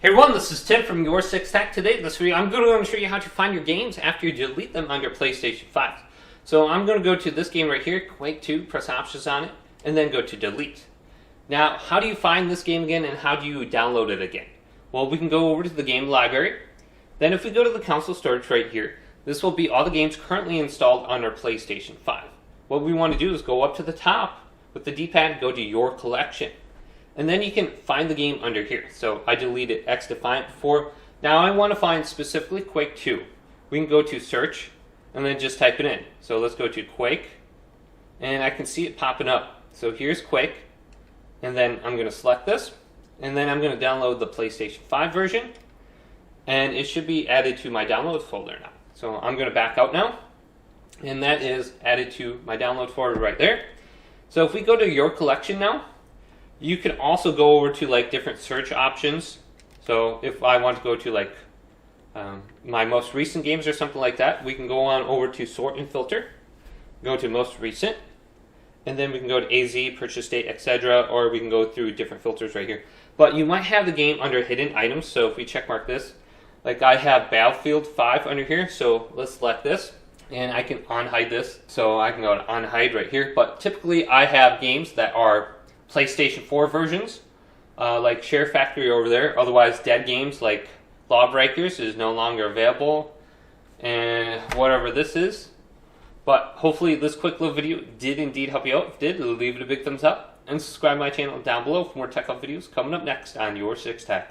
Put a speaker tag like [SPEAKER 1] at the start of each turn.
[SPEAKER 1] Hey everyone, this is Tim from YourSixTech. Today in this video, I'm going to show you how to find your games after you delete them on your PlayStation 5. So I'm going to go to this game right here, Quake 2, press options on it, and then go to delete. Now, how do you find this game again and how do you download it again? Well, we can go over to the game library. Then if we go to the console storage right here, this will be all the games currently installed on our PlayStation 5. What we want to do is go up to the top with the D-pad, go to Your Collection. And then you can find the game under here. So I deleted X-Defiant before. Now I want to find specifically Quake 2. We can go to search and then just type it in. So let's go to Quake and I can see it popping up. So here's Quake and then I'm going to select this and then I'm going to download the PlayStation 5 version and it should be added to my downloads folder now. So I'm going to back out now and that is added to my download folder right there. So if we go to Your Collection now, you can also go over to like different search options. So if I want to go to like my most recent games or something like that, we can go on over to sort and filter, go to most recent, and then we can go to AZ, purchase date, etc. Or we can go through different filters right here. But you might have the game under hidden items. So if we check mark this, like I have Battlefield 5 under here. So let's select this and I can unhide this. So I can go to unhide right here. But typically I have games that are PlayStation 4 versions, like Share Factory over there. Otherwise, dead games like Lawbreakers is no longer available, and whatever this is. But hopefully this quick little video did indeed help you out. If it did, leave it a big thumbs up, and subscribe to my channel down below for more tech videos coming up next on YourSixTech.